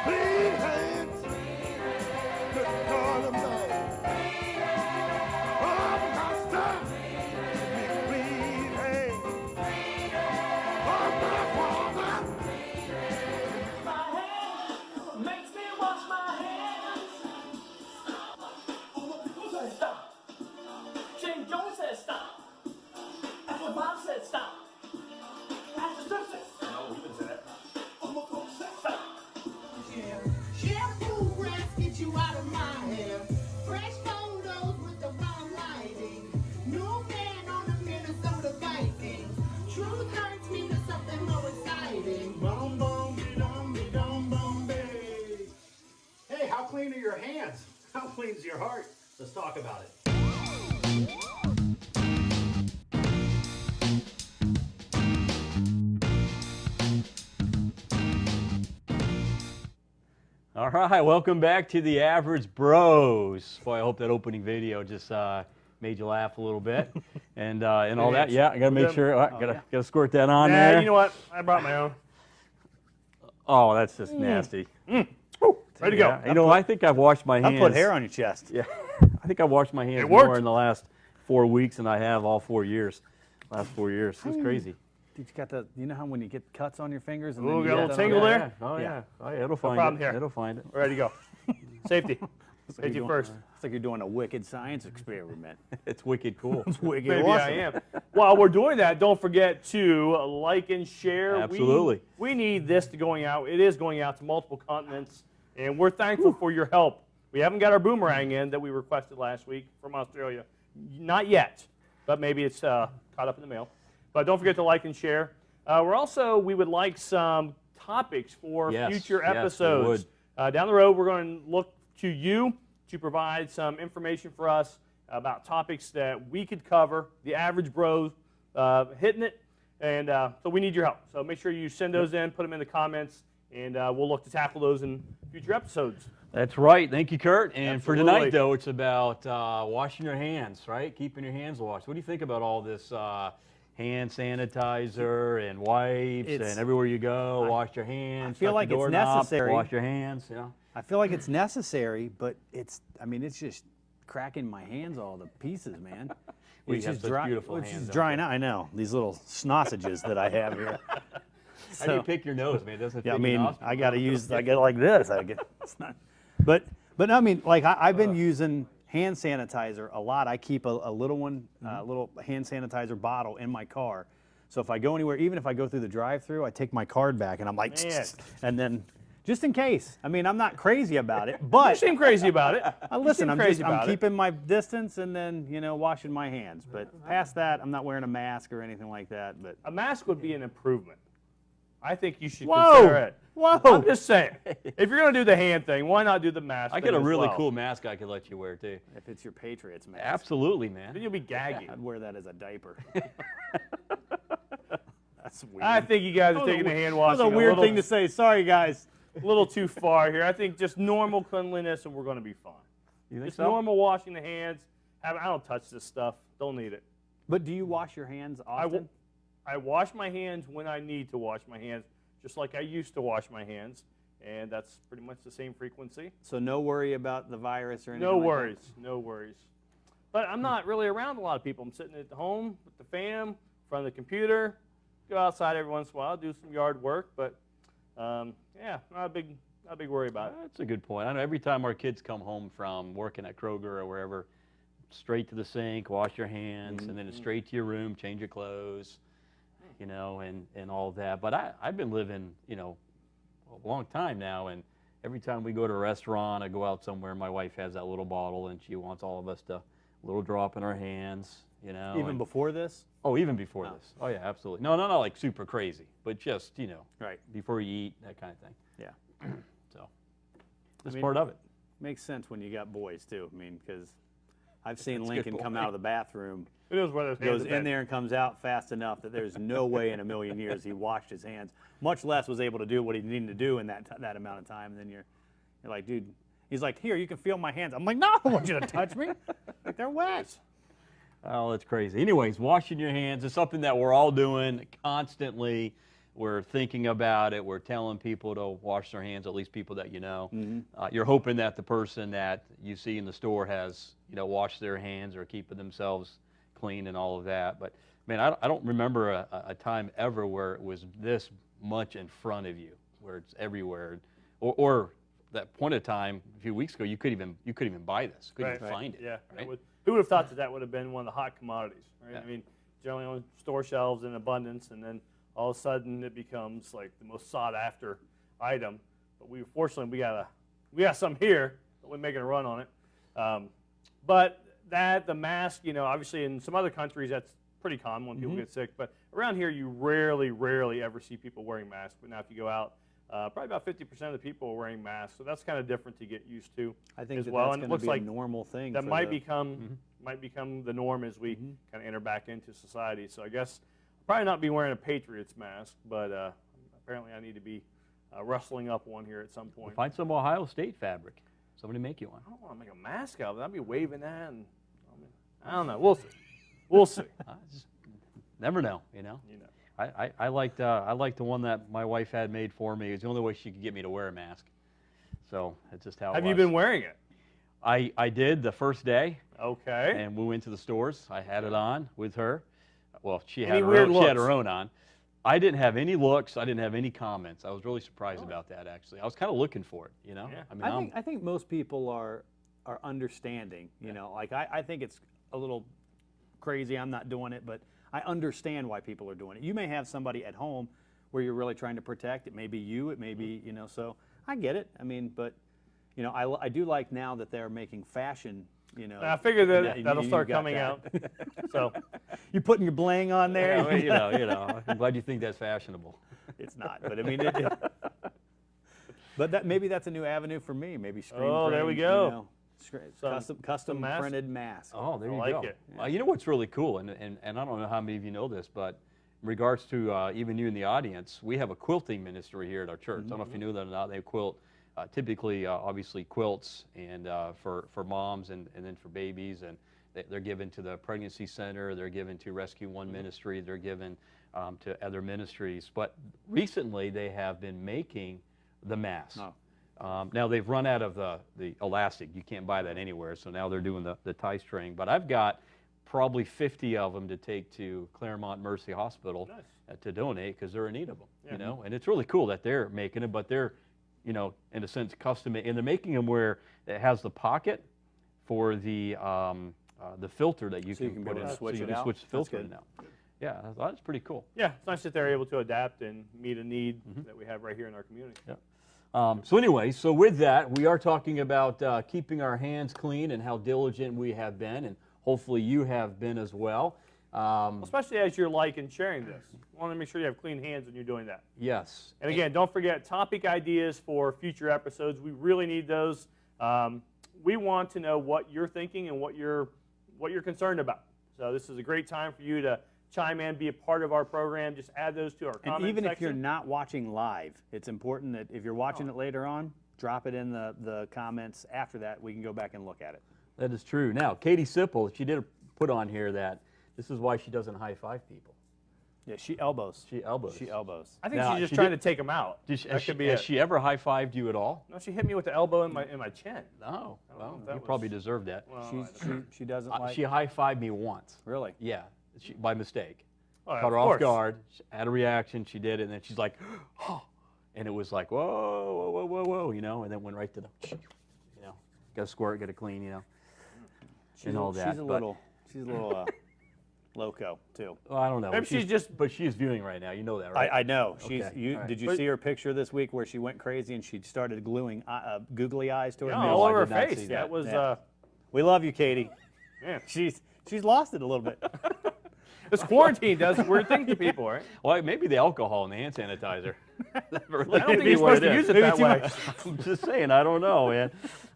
Clean hands. Good God Almighty. Oh, Master. Give me clean hands. Oh, my Father. My hands makes me wash my hands. Who said stop? Jim Jones said stop. That's what Bob said stop. Pastor Strick said stop. No, he didn't say that. Stop. Shampoo grass get you out of my hair. Fresh photos with the bomb lighting. New man on the Minnesota Vikings. Truth hurts me to something more exciting. Boom, boom, be-dum, boom, babe. Hey, how clean are your hands? How clean's your heart? Let's talk about it. All right, welcome back to the Average Bros. Boy, I hope that opening video just made you laugh a little bit, and all that. Yeah, I gotta make sure. Gotta squirt that on there. You know what? I brought my own. Oh, that's just nasty. Ready to go. Yeah, you know, I think I've washed my hands. I'll put hair on your chest. Yeah, I think I've washed my hands It worked. more in the last 4 weeks than I have all 4 years. Last 4 years, it's crazy. You got the, you know how when you get cuts on your fingers and Ooh, then you got a get little that on tingle there? there? Oh yeah. Oh yeah. It'll find problem it. here. It'll find it. Ready to go. Safety. It's like Safety you're doing- first. It's like you're doing a wicked science experiment. It's wicked cool. Wicked Maybe awesome. I am. While we're doing that, don't forget to like and share. Absolutely. We need this to going out. It is going out to multiple continents, and we're thankful for your help. We haven't got our boomerang in that we requested last week from Australia. Not yet, but maybe it's caught up in the mail. But don't forget to like and share. We would like some topics for Yes, future yes, we episodes. Down the road, we're going to look to you to provide some information for us about topics that we could cover, the average bro hitting it, and so we need your help. So make sure you send those in, put them in the comments, and we'll look to tackle those in future episodes. That's right. Thank you, Kurt. And for Absolutely. tonight, though, it's about washing your hands, right? Keeping your hands washed. What do you think about all this hand sanitizer and wipes and everywhere you go, wash your hands? I feel touch like the it's doorknob, necessary. Wash your hands, you know? I feel like it's necessary, but it's just cracking my hands all to pieces, man. Well, It's you have just such beautiful it's hands, just don't drying out. I know, these little snossages that I have here. How do you pick your nose, man? It doesn't Yeah, I fit your mean, nostrils. I got to use, I get it like this. It's not, but I mean, like I've been using hand sanitizer a lot. I keep a little one, little hand sanitizer bottle in my car. So if I go anywhere, even if I go through the drive-through, I take my card back and I'm like, Man. and then just in case. I mean, I'm not crazy about it, but You seem crazy about it. listen, seem I'm crazy about it. keeping my distance and then washing my hands. But past that, I'm not wearing a mask or anything like that. But A mask would be an improvement. I think you should Whoa! consider it. Whoa! I'm just saying. If you're going to do the hand thing, why not do the mask I thing got a as really well? cool mask I could let you wear, too. if it's your Patriots mask, Absolutely, man. Then you'll be gagging. I'd wear that as a diaper. That's weird. I think you guys are taking the hand washing That's a weird little, thing to say. Sorry, guys. a little too far here. I think just normal cleanliness and we're going to be fine. You think Just so? normal washing the hands. I don't touch this stuff. Don't need it. But do you wash your hands often? I wash my hands when I need to wash my hands, just like I used to wash my hands. And that's pretty much the same frequency. So no worry about the virus or anything No like worries, no worries. But I'm not really around a lot of people. I'm sitting at home with the fam, in front of the computer. Go outside every once in a while, do some yard work, but yeah, not a big worry about it. That's a good point. I know every time our kids come home from working at Kroger or wherever, straight to the sink, wash your hands, and then it's straight to your room, change your clothes, and all that. But I've been living, a long time now, and every time we go to a restaurant or go out somewhere, my wife has that little bottle, and she wants all of us to, a little drop in our hands, that? Even before this? Oh, even before this. Oh, yeah, absolutely. No, not like super crazy, but just, Right. before you eat, that kind of thing. Yeah. So, that's mean, part of it. Makes sense when you got boys, too. I mean, because I've seen That's a good Lincoln come point. out of the bathroom, Who knows where those hands goes have been. in there and comes out fast enough that there's no way in a million years he washed his hands, much less was able to do what he needed to do in that amount of time. And then you're like, dude, he's like, here, you can feel my hands. I'm like, no, I don't want you to touch me. Like, they're wet. Oh, that's crazy. Anyways, washing your hands is something that we're all doing constantly. we're thinking about it. We're telling people to wash their hands, at least people that you know. Mm-hmm. You're hoping that the person that you see in the store has, washed their hands or keeping themselves clean and all of that. But man, I don't remember a time ever where it was this much in front of you, where it's everywhere, or that point of time a few weeks ago, you couldn't even buy this, couldn't even find it. Yeah. right? Who would have thought that would have been one of the hot commodities, right? Yeah. I mean, generally on store shelves in abundance, and then all of a sudden it becomes like the most sought after item. But fortunately we got some here, but we're making a run on it. But the mask, obviously in some other countries that's pretty common when people get sick. But around here you rarely ever see people wearing masks. But now if you go out, probably about 50% of the people are wearing masks. So that's kind of different to get used to. I think as that well. that's And it going to looks be like a normal thing. that for might the- become the norm as we kind of enter back into society. So I guess I'll probably not be wearing a Patriots mask, but apparently I need to be rustling up one here at some point. Find some Ohio State fabric. Somebody make you one. I don't want to make a mask out of it. I'd be waving that, and I don't know. We'll see. We'll see. Just never know, I liked the one that my wife had made for me. It was the only way she could get me to wear a mask. So it's just how it was. Have you been wearing it? I did the first day, Okay. and we went to the stores. I had it on with her. Well, she Any had weird she had looks? her own on. I didn't have any looks. I didn't have any comments. I was really surprised about that, actually. I was kind of looking for it, Yeah. I think most people are understanding. Like I think it's a little crazy. I'm not doing it, but I understand why people are doing it. You may have somebody at home where you're really trying to protect. It may be you. It may be So I get it. I mean, but I do like now that they're making fashion. I figure that and that'll you start got coming that. out. So You putting your bling on there? Yeah, well, I'm glad you think that's fashionable. It's not, but I mean, but maybe that's a new avenue for me. Maybe screen Oh, there we printing, go. custom mask? printed mask. Oh, there I you like go. it. You know what's really cool, and I don't know how many of you know this, but in regards to even you in the audience, we have a quilting ministry here at our church. I don't know if you knew that or not. They quilt, typically, obviously, quilts and for moms and then for babies, and they're given to the pregnancy center. They're given to Rescue One Ministry. They're given to other ministries. But recently, they have been making the masks. Oh. Now they've run out of the elastic. You can't buy that anywhere. So now they're doing the tie string. But I've got probably 50 of them to take to Claremont Mercy Hospital to donate because they're in need of them. And it's really cool that they're making it, but they're, in a sense, custom made. And they're making them where it has the pocket for the filter that you So you can can put be able in. to switch so you it can out? switch the That's filter in good. now. Yeah, that's pretty cool. yeah, it's nice that they're able to adapt and meet a need that we have right here in our community. Yeah. So anyway, so with that, we are talking about keeping our hands clean and how diligent we have been, and hopefully you have been as well. Especially as you're liking sharing this. You want to make sure you have clean hands when you're doing that. Yes. And again, don't forget topic ideas for future episodes. We really need those. We want to know what you're thinking and what you're concerned about. So this is a great time for you to chime in, be a part of our program. Just add those to our comment And even if you're section. not watching live, it's important that if you're watching it later on, drop it in the comments. After that, we can go back and look at it. That is true. Now, Katie Sipple, she did put on here that this is why she doesn't high-five people. Yeah, she elbows. She elbows. She elbows. I think Now, she's just she trying did- to take them out. Did she, that has could she, be has it. she ever high-fived you at all? No, she hit me with the elbow in my chin. No. know Well, if that you probably was- deserve that. Well, She doesn't like. She high-fived me once. Really? Yeah, by mistake. Oh, yeah, Caught of her off course. guard. She had a reaction. She did it, and then she's like, "Oh," and it was like, "Whoa, whoa, whoa, whoa," and then went right to the, got to squirt, got to clean, and all that. She's a But- little. She's a little loco too. Well, I don't know. Maybe but she's just- But she's viewing right now. You know that, right? I know. She's. Okay, all right. Did you But- see her picture this week where she went crazy and she started gluing googly eyes to her? Yeah, nose? all I over her did not face. see That that. was Yeah. We love you, Katie. man. She's lost it a little bit. This quarantine does weird things to people, right? Well, maybe the alcohol and the hand sanitizer. I don't think you're supposed to use it Maybe that too way. much. I'm just saying, I don't know, man.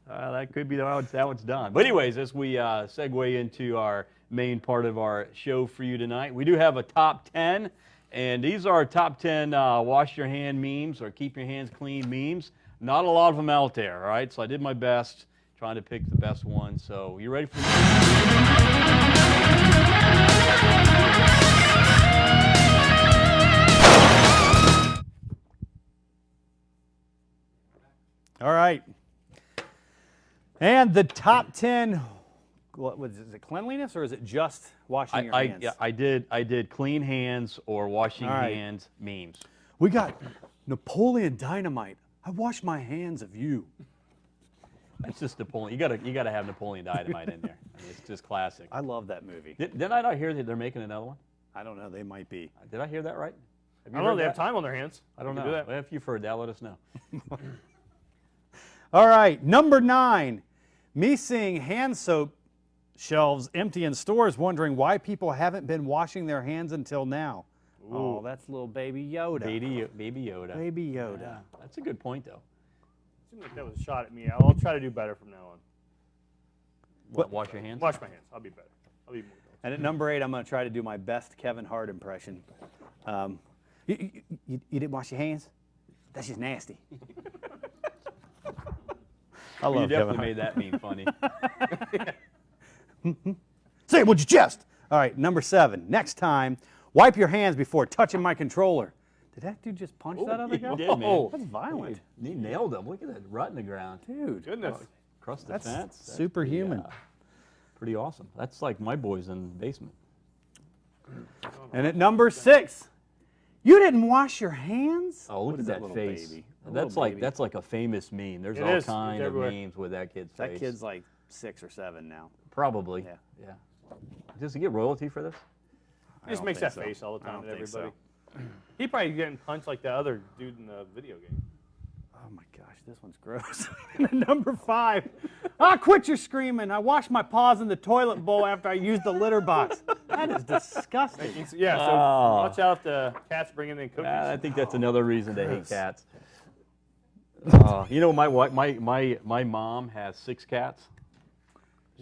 That could be how it's done. But anyways, as we segue into our main part of our show for you tonight, we do have a top 10, and these are our top 10 wash your hand memes or keep your hands clean memes. Not a lot of them out there, all right? So I did my best trying to pick the best ones. So you ready for All right. And the top 10, what was it, cleanliness or is it just washing your hands? I did clean hands or washing All right. hands memes. We got Napoleon Dynamite. I wash my hands of you. That's just Napoleon. You gotta have Napoleon Dynamite in there. I mean, it's just classic. I love that movie. Didn't I not hear that they're making another one? I don't know, they might be. Did I hear that right? Have you I don't know. heard They have that? time on their hands. I don't They know. can do that. Well, if you've heard that, let us know. All right, number 9. Me seeing hand soap shelves empty in stores, wondering why people haven't been washing their hands until now. Oh, that's little baby Yoda. Baby Yoda. Baby Yoda. Yeah, that's a good point, though. Seems like that was a shot at me. I'll try to do better from now on. Wash your hands. Wash my hands. I'll be better. I'll be more. And at number 8, I'm going to try to do my best Kevin Hart impression. You didn't wash your hands? That's just nasty. I love You Kevin definitely Hart. made that meme funny. Say it with your chest. All right, number 7. Next time, wipe your hands before touching my controller. Did that dude just punch that other He guy? did, man. Oh, that's violent. He nailed him. Look at that rut in the ground. Dude, Goodness. Across the that's fence. superhuman. Pretty awesome. That's like my boys in the basement. And at number 6, you didn't wash your hands? Oh, look What at is that little face. baby? A That's little like baby. that's like a famous meme. There's It all is. It's kinds of everywhere. memes with that kid's That face. kid's like 6 or 7 now. Probably. Yeah. Yeah. Does he get royalty for this? He just don't makes think that so. face all the I time don't at think everybody. so. He probably getting punched like the other dude in the video game. Oh my gosh, this one's gross. Number 5. Quit your screaming. I washed my paws in the toilet bowl after I used the litter box. That is disgusting. Yeah, so Oh. watch out if the cat's bringing in cookies. I think that's another reason to hate gross. cats. You know, my mom has 6 cats.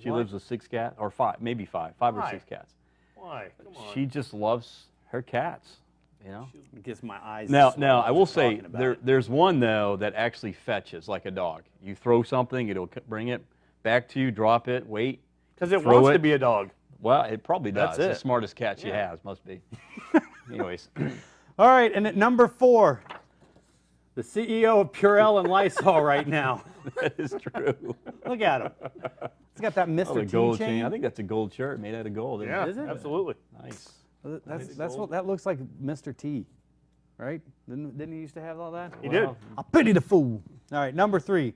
She What? lives with 6 cats, or 5, maybe 5 or Why? 6 cats. Why? Come on. She just loves her cats. You know. It gives my eyes. Now, swell now I will just say talking about it. there's one though that actually fetches like a dog. You throw something, it'll bring it back to you, drop it, wait. Because it throw wants it. to be a dog. Well, it probably does. That's It's it. the smartest cat she Yeah. has, must be. Anyways, All right, and at number 4, the CEO of Purell and Lysol right now. that is true. Look at him. He's got that Oh, Mr. the T gold chain. chain. I think that's a gold shirt made out of gold. Isn't Yeah, it? Is it? absolutely. Nice. That's what that looks like. Mr. T, right? Didn't he used to have all that? He did. I pity the fool. All right, number 3.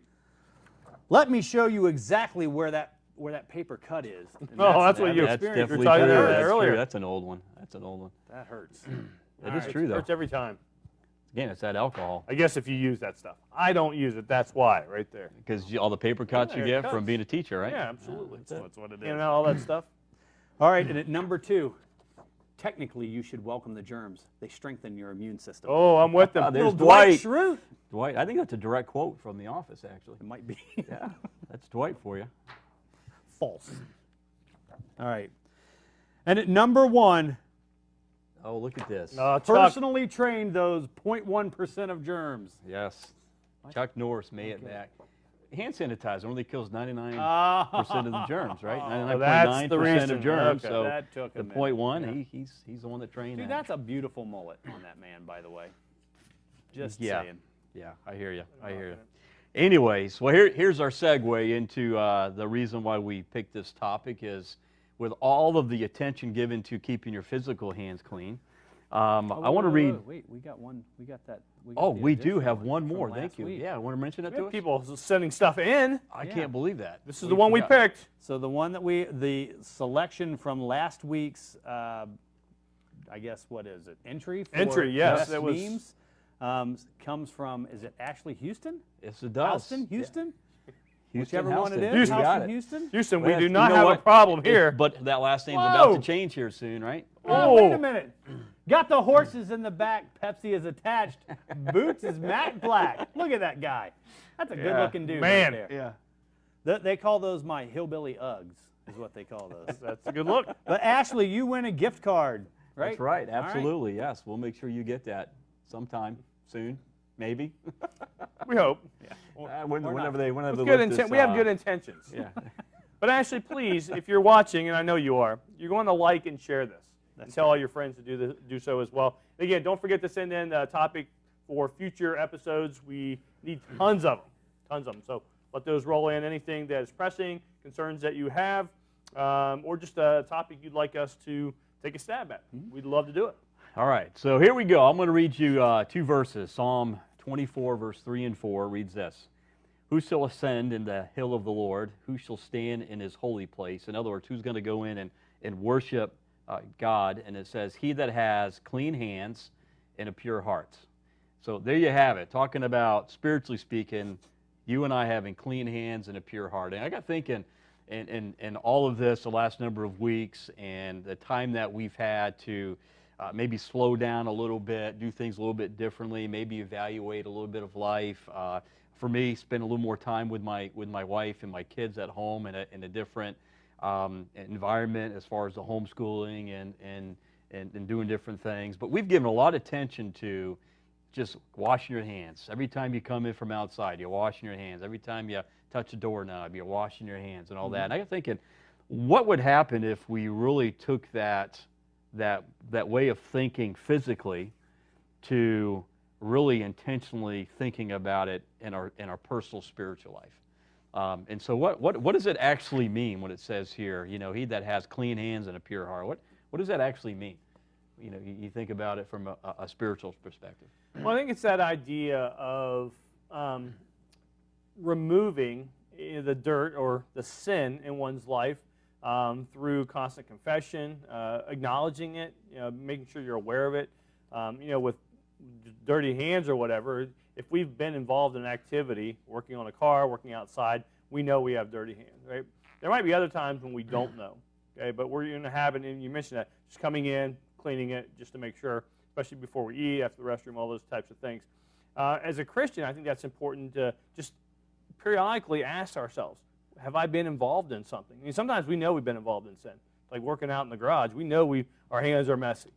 Let me show you exactly where that paper cut is. And Oh, that's what you That's experienced. definitely You're talking true. about That's earlier. true. That's an old one. That's an old one. that hurts. That is Alright, true though. Hurts every time. Again, it's that alcohol. I guess if you use that stuff. I don't use it. That's why, right there. Because all the paper cuts you Yeah, get from cuts. being a teacher, right? Yeah, absolutely. That's what it is. You know all that stuff. All right, and at number 2, technically you should welcome the germs. They strengthen your immune system. Oh, I'm with them. There's Little Dwight Dwight. Schrute. Dwight, I think that's a direct quote from The Office, actually. It might be Yeah, that's Dwight for you. false. All right, and at number 1, Oh, look at this. Chuck, personally trained those 0.1% of germs. Yes. Chuck Norris made it back. Hand sanitizer only kills 99% Ah, of the germs, right? that's the 99% reason. of germs. Okay. So That took a the minute. 0.1, he's the one that trained dude, that. that's a beautiful mullet on that man, by the way. Just Yeah. saying. Yeah, I hear you. I hear you. Anyways, well, here's our segue into the reason why we picked this topic is with all of the attention given to keeping your physical hands clean. I want to read. Wait, we got one. We got that. Oh, the we do additional have one from more. last Thank you. week. Yeah, want to mention that we to have us? people sending stuff in. I Yeah. can't believe that. This is the one we forgot. picked. So the one that the selection from last week's, I guess, what is it? Entry. For Entry, yes, best that was- memes, comes from. Is it Ashley Houston? Yes, it does. Houston, Houston. Houston, Whichever one it Houston. is. You got Houston, it. Houston. Houston, Well, we do you not know have what? a problem here. But that last name's Whoa. about to change here soon, right? Oh, wait Oh. a minute. Got the horses in the back. Pepsi is attached. Boots is matte black. Look at that guy. That's a good-looking dude. Man. right there. Yeah. They call those my hillbilly Uggs, is what they call those. That's a good look. But Ashley, you win a gift card, right? That's right. All right. Absolutely. Yes. We'll make sure you get that sometime soon, maybe. We hope. Whenever they With lift good this, intent. We have good intentions. Yeah. But Ashley, please, if you're watching, and I know you are, you're going to like and share this. And tell all your friends to do so as well. Again, don't forget to send in a topic for future episodes. We need tons of them. tons of them. So let those roll in. Anything that is pressing, concerns that you have, or just a topic you'd like us to take a stab at. We'd love to do it. All right, so here we go. I'm going to read you 2 verses. Psalm 24, verse 3 and 4 reads this. Who shall ascend in the hill of the Lord? Who shall stand in his holy place? In other words, who's going to go in and worship God? And it says, he that has clean hands and a pure heart. So there you have it, talking about, spiritually speaking, you and I having clean hands and a pure heart. And I got thinking, in all of this, the last number of weeks, and the time that we've had to maybe slow down a little bit, do things a little bit differently, maybe evaluate a little bit of life. For me, spend a little more time with my wife and my kids at home in a different environment as far as the homeschooling and doing different things. But we've given a lot of attention to just washing your hands. Every time you come in from outside, you're washing your hands. Every time you touch a doorknob, you're washing your hands and all that. And I got thinking, what would happen if we really took that way of thinking physically to really intentionally thinking about it in our personal spiritual life? And so what does it actually mean when it says here, he that has clean hands and a pure heart? What does that actually mean? You think about it from a spiritual perspective. Well, I think it's that idea of removing the dirt or the sin in one's life through constant confession, acknowledging it, making sure you're aware of it. With dirty hands or whatever, if we've been involved in an activity, working on a car, working outside, we know we have dirty hands, right? There might be other times when we don't know, okay? But we're in the habit, and you mentioned that, just coming in, cleaning it, just to make sure, especially before we eat, after the restroom, all those types of things. As a Christian, I think that's important to just periodically ask ourselves, have I been involved in something? I mean, sometimes we know we've been involved in sin. Like working out in the garage, we know our hands are messy.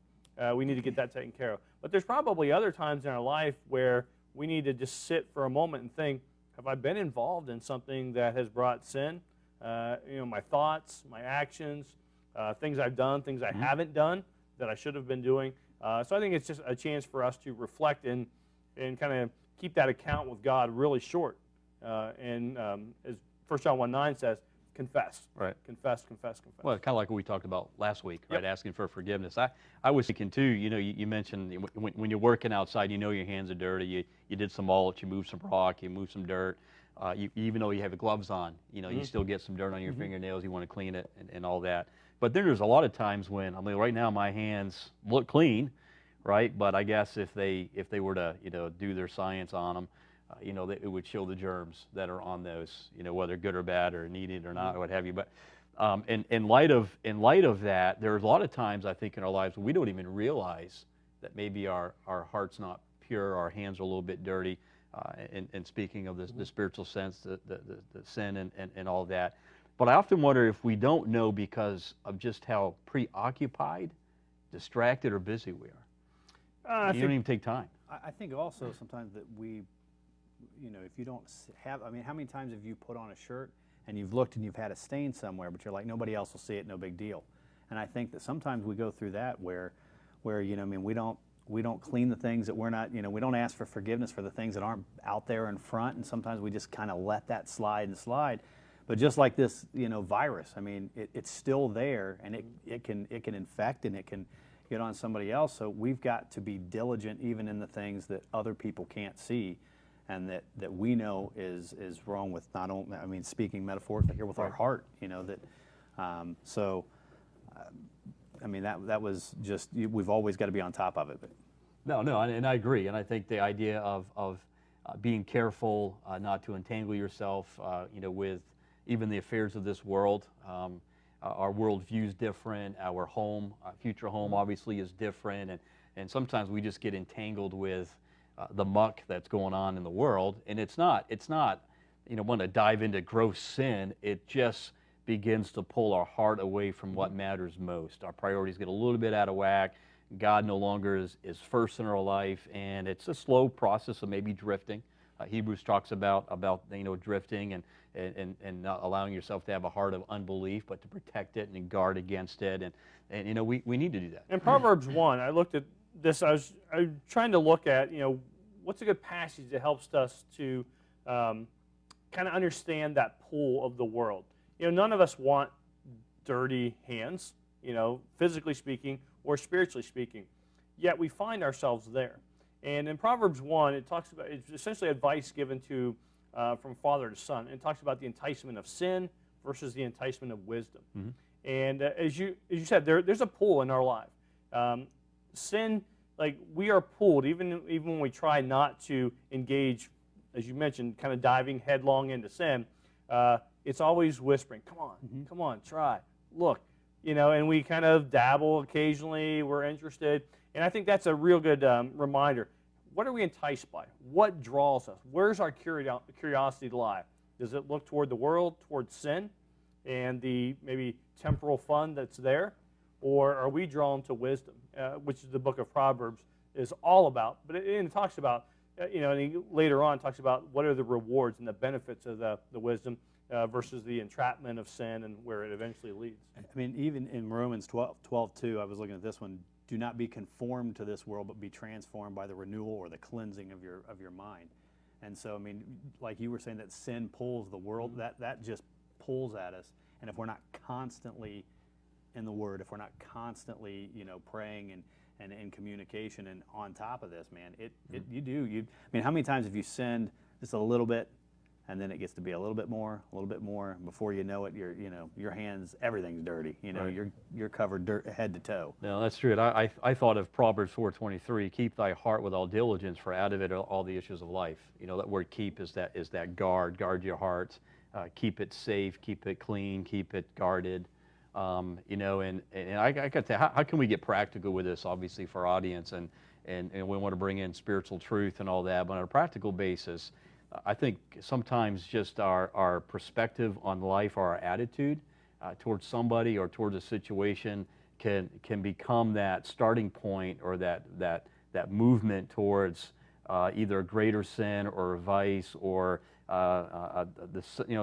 We need to get that taken care of. But there's probably other times in our life where we need to just sit for a moment and think, have I been involved in something that has brought sin? My thoughts, my actions, things I've done, things I haven't done that I should have been doing. So I think it's just a chance for us to reflect and kind of keep that account with God really short. As 1 John 1:9 says, confess. Right. Confess. Well, it's kind of like what we talked about last week, right? Yep. Asking for forgiveness. I was thinking too, you mentioned when you're working outside, your hands are dirty. You did some mulch, you moved some rock, you moved some dirt. Even though you have the gloves on, you still get some dirt on your fingernails. You want to clean it and all that. But then there's a lot of times when, right now my hands look clean, right? But I guess if they were to, do their science on them, it would show the germs that are on those, whether good or bad or needed or not, or what have you. But in light of that, there's a lot of times I think in our lives we don't even realize that maybe our heart's not pure, our hands are a little bit dirty. And speaking of the spiritual sense, the sin and all that. But I often wonder if we don't know because of just how preoccupied, distracted, or busy we are. You don't even take time. I think also sometimes that we, if you don't have, how many times have you put on a shirt and you've looked and you've had a stain somewhere, but you're like, nobody else will see it, no big deal. And I think that sometimes we go through that where we don't clean the things that we're not, we don't ask for forgiveness for the things that aren't out there in front, and sometimes we just kind of let that slide. But just like this, virus, it's still there, and it can infect and it can get on somebody else. So we've got to be diligent even in the things that other people can't see, and that we know is wrong with not only, speaking metaphorically here with our heart, that that was just, we've always got to be on top of it. But. No, and I agree. And I think the idea of being careful not to entangle yourself, with even the affairs of this world. Our worldview is different. Our home, future home, obviously is different. And sometimes we just get entangled with the muck that's going on in the world. And it's not, want to dive into gross sin. It just begins to pull our heart away from what matters most. Our priorities get a little bit out of whack. God no longer is first in our life, and it's a slow process of maybe drifting. Hebrews talks about drifting and not allowing yourself to have a heart of unbelief, but to protect it and guard against it, and we need to do that. In Proverbs 1, I looked at this. I was trying to look at what's a good passage that helps us to kind of understand that pull of the world. None of us want dirty hands, physically speaking or spiritually speaking. Yet we find ourselves there. And in Proverbs 1, it's essentially advice given to from father to son. It talks about the enticement of sin versus the enticement of wisdom. Mm-hmm. And as you said, there's a pull in our life. Sin, like we are pulled, even when we try not to engage, as you mentioned, kind of diving headlong into sin. It's always whispering, come on, try, look, and we kind of dabble occasionally. We're interested, and I think that's a real good reminder. What are we enticed by? What draws us? Where's our curiosity lie? Does it look toward the world, toward sin, and the maybe temporal fun that's there? Or are we drawn to wisdom, which is the book of Proverbs is all about? But it talks about, and later on talks about what are the rewards and the benefits of the wisdom versus the entrapment of sin and where it eventually leads. I mean, even in Romans 12:2, I was looking at this one. Do not be conformed to this world, but be transformed by the renewal or the cleansing of your mind. And so, I mean, like you were saying, that sin pulls the world. That just pulls at us. And if we're not constantly in the Word, if we're not constantly, praying and in communication and on top of this, man, I mean, how many times have you sinned just a little bit, and then it gets to be a little bit more, and before you know it, your hands, everything's dirty. Right. You're covered head to toe. No, that's true. I thought of Proverbs 4:23. Keep thy heart with all diligence, for out of it are all the issues of life. That word "keep" is that guard your heart, keep it safe, keep it clean, keep it guarded. And I got to say, how can we get practical with this? Obviously, for our audience, and we want to bring in spiritual truth and all that, but on a practical basis. I think sometimes just our perspective on life or our attitude towards somebody or towards a situation can become that starting point or that movement towards either a greater sin or a vice or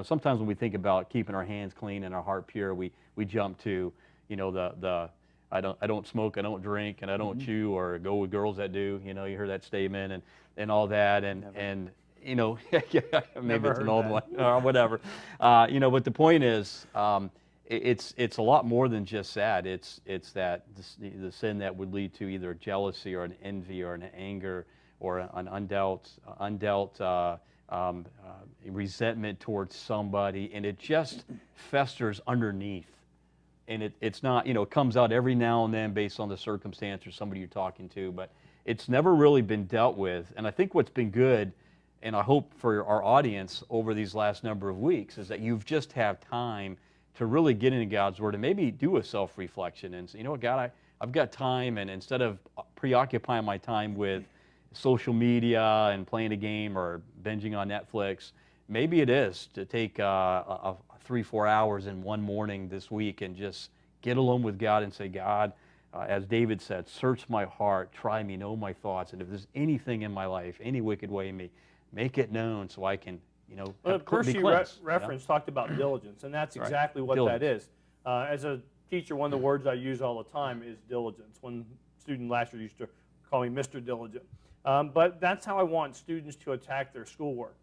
sometimes when we think about keeping our hands clean and our heart pure, we jump to I don't smoke, I don't drink, and I don't chew or go with girls that do. You hear that statement and all that and maybe it's an old one or whatever. But the point is, it's a lot more than just that. It's that the sin that would lead to either jealousy or an envy or an anger or an undealt resentment towards somebody, and it just festers underneath. And it's not, it comes out every now and then based on the circumstance or somebody you're talking to, but it's never really been dealt with. And I think what's been good, and I hope for our audience over these last number of weeks, is that you've just have time to really get into God's Word and maybe do a self-reflection and say, you know what, God, I've got time, and instead of preoccupying my time with social media and playing a game or binging on Netflix, maybe it is to take 3-4 hours in one morning this week and just get alone with God and say, God, as David said, search my heart, try me, know my thoughts, and if there's anything in my life, any wicked way in me, make it known so I can, Well, the verse you referenced talked about diligence, and that's exactly what that is. As a teacher, one of the words I use all the time is diligence. One student last year used to call me Mr. Diligent. But that's how I want students to attack their schoolwork.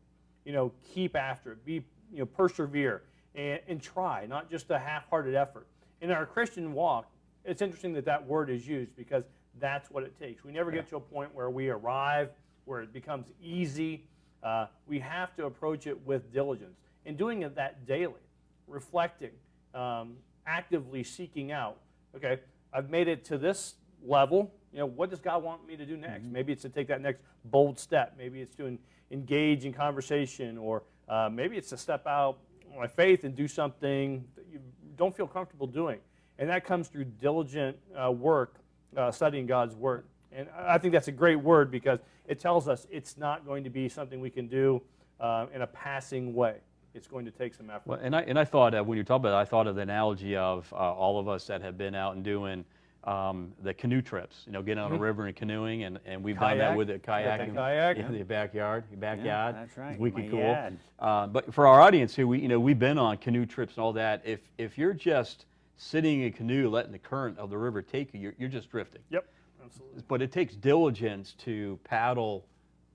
Keep after it, persevere, and try, not just a half-hearted effort. In our Christian walk, it's interesting that word is used because that's what it takes. We never get to a point where we arrive, where it becomes easy. We have to approach it with diligence. And doing that daily, reflecting, actively seeking out, okay, I've made it to this level, what does God want me to do next? Maybe it's to take that next bold step. Maybe it's to engage in conversation, or maybe it's to step out on my faith and do something that you don't feel comfortable doing. And that comes through diligent work, studying God's Word. And I think that's a great word because it tells us it's not going to be something we can do in a passing way. It's going to take some effort. Well, and I thought, when you talk about it, I thought of the analogy of all of us that have been out and doing the canoe trips, getting on a river and canoeing, and we've done that with the kayaking. The backyard. Yeah, that's right. Wicked cool. But for our audience here, we've been on canoe trips and all that. If you're just sitting in a canoe, letting the current of the river take you, you're just drifting. Yep. Absolutely. But it takes diligence to paddle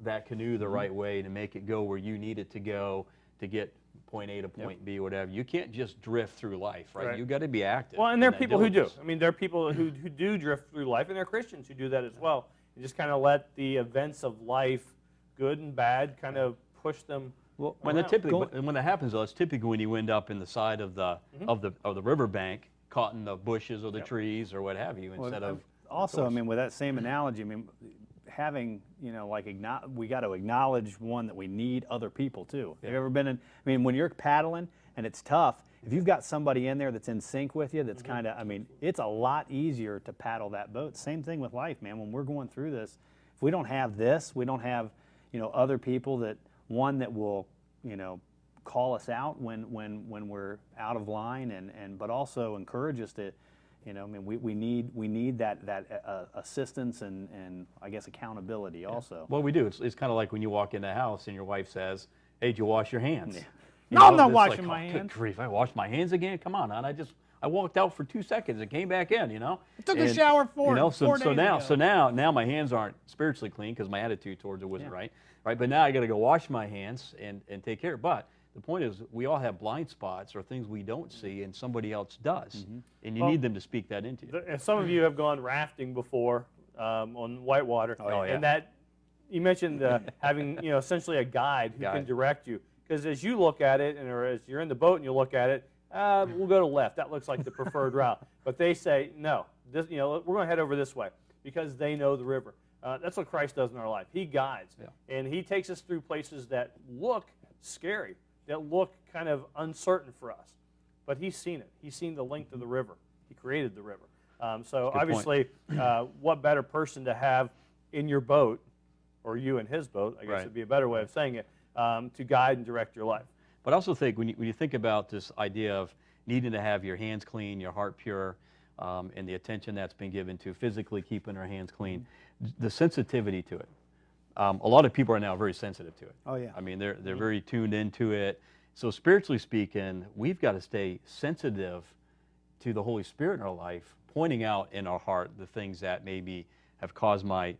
that canoe the right way, to make it go where you need it to go, to get point A to point B, whatever. You can't just drift through life, right? Right. You got to be active. Well, and there are in that people who do. diligence. I mean, there are people who do drift through life, and there are Christians who do that as well. You just kind of let the events of life, good and bad, kind of push them. Well, When around. when that happens, though, it's typically when you end up in the side of the of the riverbank, caught in the bushes or the trees or what have you, instead of also, I mean, with that same analogy, I mean, having, you know, like, we got to acknowledge, one, that we need other people too. Have you ever been in, I mean, when you're paddling and it's tough, if you've got somebody in there that's in sync with you, that's kind of, I mean, it's a lot easier to paddle that boat. Same thing with life, man. When we're going through this, if we don't have this, we don't have, you know, other people that, one, that will, you know, call us out when we're out of line, and but also encourage us to, you know, I mean, we need that assistance and I guess accountability also. Well, we do. It's kind of like when you walk in the house and your wife says, "Hey, did you wash your hands?" You No, I'm know, not it's washing like, my "Oh, hands." Good grief! I washed my hands again. Come on, hon. I walked out for 2 seconds and came back in. You know. I took a shower You know, four days ago. so now my hands aren't spiritually clean because my attitude towards it wasn't right. But now I got to go wash my hands and take care. But the point is, we all have blind spots or things we don't see, and somebody else does, and you need them to speak that into you. And some of you have gone rafting before on whitewater, yeah. and that you mentioned having, you know, essentially a guide who can direct you. Because as you look at it, or as you're in the boat and you look at it, we'll go to left. That looks like the preferred route. But they say no. This, you know, we're going to head over this way because they know the river. That's what Christ does in our life. He guides, and He takes us through places that look scary, that look kind of uncertain for us. But He's seen it. He's seen the length of the river. He created the river. So obviously, what better person to have in your boat, or you in His boat, I guess would be a better way of saying it, to guide and direct your life. But I also think when you think about this idea of needing to have your hands clean, your heart pure, and the attention that's been given to physically keeping our hands clean, the sensitivity to it. A lot of people are now very sensitive to it. Oh, yeah. I mean, they're very tuned into it. So spiritually speaking, we've got to stay sensitive to the Holy Spirit in our life, pointing out in our heart the things that maybe have caused my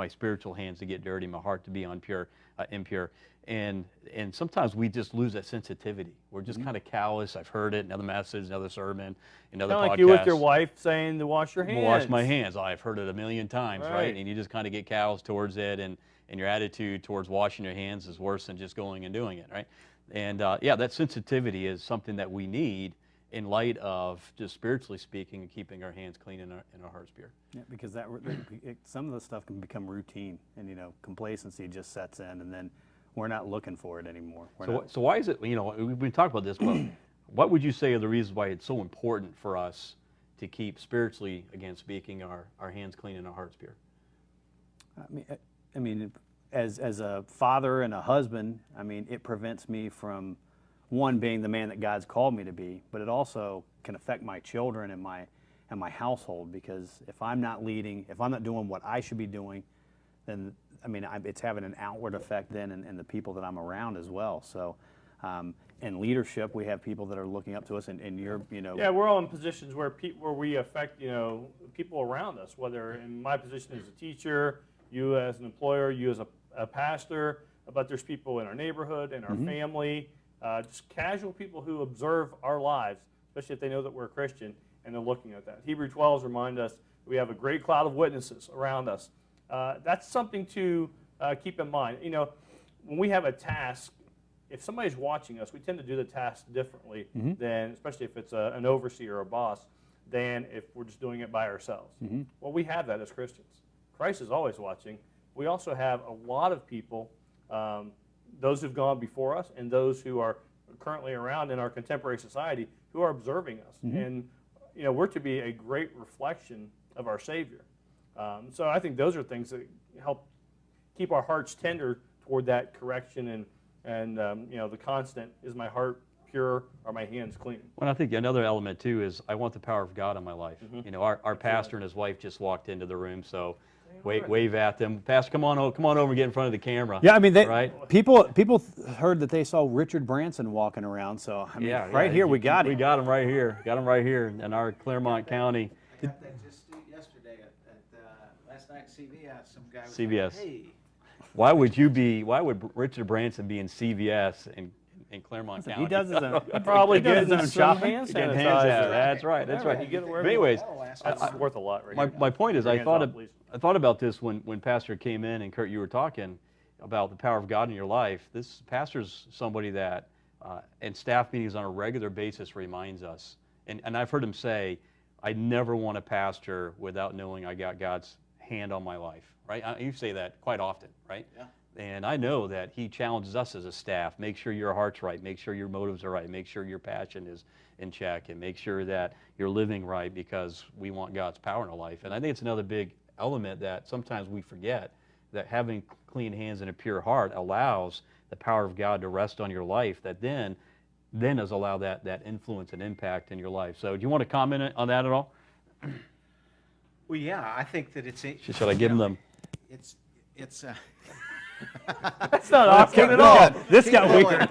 spiritual hands to get dirty, my heart to be impure. And sometimes we just lose that sensitivity. We're just kind of callous. I've heard it, another message, another sermon, another podcast. Kind of like you with your wife saying to wash your hands. Wash my hands. I've heard it a million times, right? Right. And you just kind of get callous towards it, and your attitude towards washing your hands is worse than just going and doing it, right? And yeah, that sensitivity is something that we need in light of, just spiritually speaking, and keeping our hands clean and our hearts pure. Yeah, because some of the stuff can become routine, and, you know, complacency just sets in, and then we're not looking for it anymore. So why is it, you know, we've been talking about this, but what would you say are the reasons why it's so important for us to keep spiritually, again speaking, our hands clean and our hearts pure? I mean, as a father and a husband, I mean, it prevents me from, one, being the man that God's called me to be, but it also can affect my children and my household, because if I'm not leading, if I'm not doing what I should be doing, then, I mean, it's having an outward effect then in the people that I'm around as well. So, in leadership, we have people that are looking up to us, and you're, you know. Yeah, we're all in positions where we affect, you know, people around us. Whether in my position as a teacher, you as an employer, you as a pastor, but there's people in our neighborhood, in our family, just casual people who observe our lives, especially if they know that we're a Christian, and they're looking at that. Hebrew 12 reminds us we have a great cloud of witnesses around us. That's something to keep in mind. You know, when we have a task, if somebody's watching us, we tend to do the task differently than, especially if it's an overseer or a boss, than if we're just doing it by ourselves. Well, we have that as Christians. Christ is always watching. We also have a lot of people, those who've gone before us and those who are currently around in our contemporary society, who are observing us. And, you know, we're to be a great reflection of our Savior. So I think those are things that help keep our hearts tender toward that correction, and you know, the constant, is my heart pure, are my hands clean? Well, I think another element too is I want the power of God in my life. You know, our pastor and his wife just walked into the room, so wave at them. Pastor, come on over and get in front of the camera. Yeah, I mean, right? people heard that they saw Richard Branson walking around, so I mean, here we got him. We got him right here. Got him right here in our Claremont County. I got that just yesterday at last night at CVS. Some guy was CVS. like, hey. Why would Richard Branson be in CVS and in Claremont County. He does his own. Probably he does his getting own some shopping. hand Getting sanitizer. hands out. That's right. That's right. You get it wherever But you anyways, want. That's worth a lot right here. my point is, Your I hands thought off, please. I thought about this when Pastor came in and Kurt, you were talking about the power of God in your life. This pastor's somebody that in staff meetings on a regular basis reminds us, and I've heard him say, I never want to pastor without knowing I got God's hand on my life, right? You say that quite often, right? Yeah. And I know that he challenges us as a staff, make sure your heart's right, make sure your motives are right, make sure your passion is in check, and make sure that you're living right because we want God's power in our life. And I think it's another big element that sometimes we forget, that having clean hands and a pure heart allows the power of God to rest on your life, that then does allow that influence and impact in your life. So do you want to comment on that at all? Well, yeah, I think that it's. Should I give him them? It's. That's not awkward at all. This Keep got pulling. weird.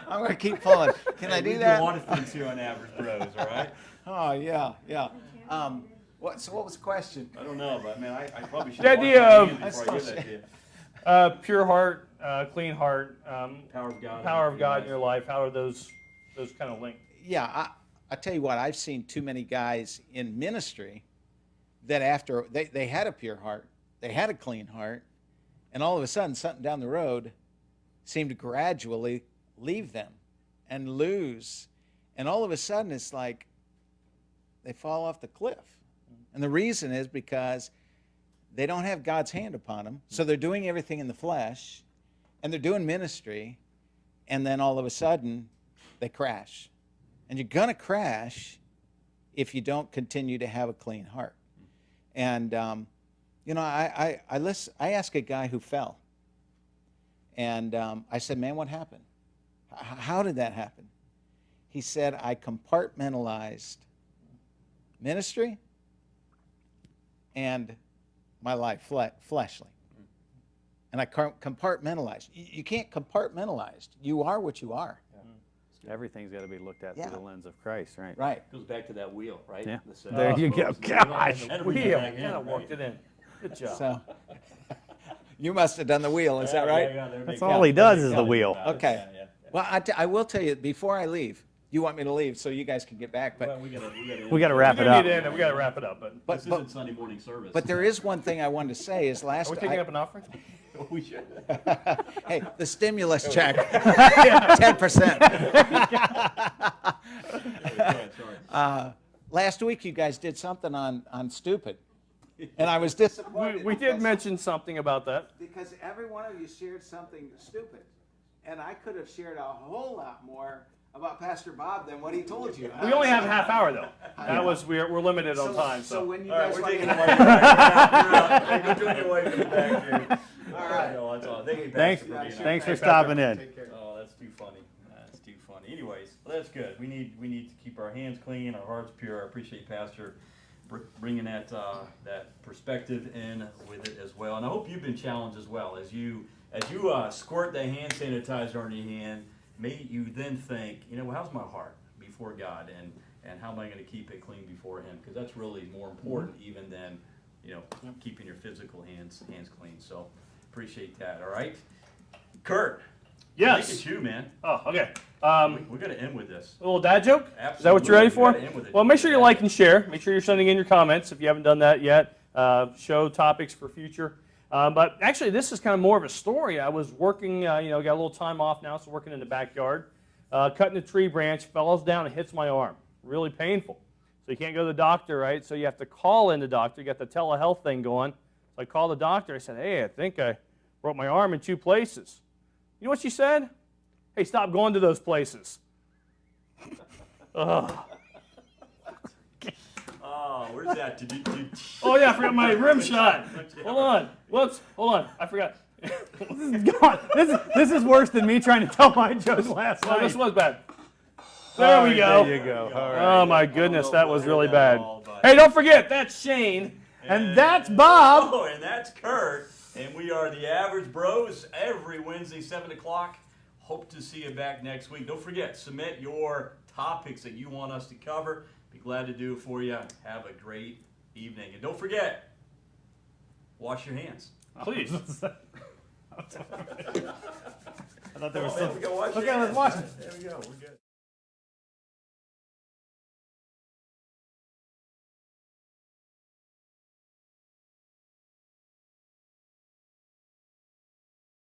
I'm going to keep pulling. Can I do that? of things here on Average Bros, all right? Oh, yeah, yeah. So what was the question? I don't know, but I probably should The idea of- before I give that to you. Pure heart, clean heart, Power of God. power of God in your life. How are those kind of linked? Yeah, I tell you what, I've seen too many guys in ministry that after they had a pure heart, they had a clean heart, and all of a sudden something down the road seemed to gradually leave them and lose. And all of a sudden it's like they fall off the cliff. And the reason is because they don't have God's hand upon them. So they're doing everything in the flesh, and they're doing ministry, and then all of a sudden they crash. And you're going to crash if you don't continue to have a clean heart. And, I asked a guy who fell. And I said, man, what happened? How did that happen? He said, I compartmentalized ministry and my life fleshly. And I compartmentalized. You can't compartmentalize. You are what you are. Everything's got to be looked at Yeah. through the lens of Christ, right? Right. Goes back to that wheel, right? Yeah. The There you go. Gosh. Wheel. Kind of worked it in. Good job. So you must have done the wheel. Is that right? That's all he does is the wheel. Okay. Well, I will tell you, before I leave, you want me to leave so you guys can get back. But We got to We're wrap it gonna up. need to end it. We got to wrap it up. But but, This but, isn't Sunday morning service. but there is one thing I wanted to say is are we taking up an offering? we should. hey, the stimulus check, 10%. Last week you guys did something on stupid, and I was disappointed. We did mention something about that. Because every one of you shared something stupid, and I could have shared a whole lot more about Pastor Bob than what he told you. We only have a half hour though. That was we're limited on time. So So when you guys want to All right. No, that's all. Thank you, Thanks, Pastor, for being thanks for Pastor. stopping in. Oh, that's too funny. That's too funny. Anyways, well, that's good. We need to keep our hands clean, our hearts pure. I appreciate Pastor bringing that perspective in with it as well. And I hope you've been challenged as well as you squirt that hand sanitizer on your hand. May you then think, well, how's my heart before God, and how am I going to keep it clean before Him? Because that's really more important even than keeping your physical hands clean. So appreciate that. All right, Kurt. I think yes. it's you, man. Oh, okay. We got to end with this. A little dad joke? Is that what you're ready Absolutely. for? We gotta end with it. Well, make sure you like and share. Make sure you're sending in your comments if you haven't done that yet. Show topics for future. But actually, this is kind of more of a story. I was working, got a little time off now, so working in the backyard. Cutting a tree branch, falls down and hits my arm. Really painful. So you can't go to the doctor, right? So you have to call in the doctor. You got the telehealth thing going. So I called the doctor. I said, hey, I think I broke my arm in 2 places. You know what she said? Hey, stop going to those places. Ugh. Oh, where's that? Oh, yeah, I forgot my rim shot. Hold on. Whoops. Hold on. I forgot. God, this is worse than me trying to tell my jokes last Oh, night. this was bad. There we go. There you go. All right. Oh, my goodness. That was really bad. Hey, don't forget, that's Shane. And that's Bob. Oh, and that's Kurt. And we are the Average Bros every Wednesday, 7 o'clock. Hope to see you back next week. Don't forget, submit your topics that you want us to cover. Be glad to do it for you. Have a great evening. And don't forget, wash your hands. Please. thought there was Come on, man, some. we gotta watch Okay, it. let's watch it. There we go. We're good.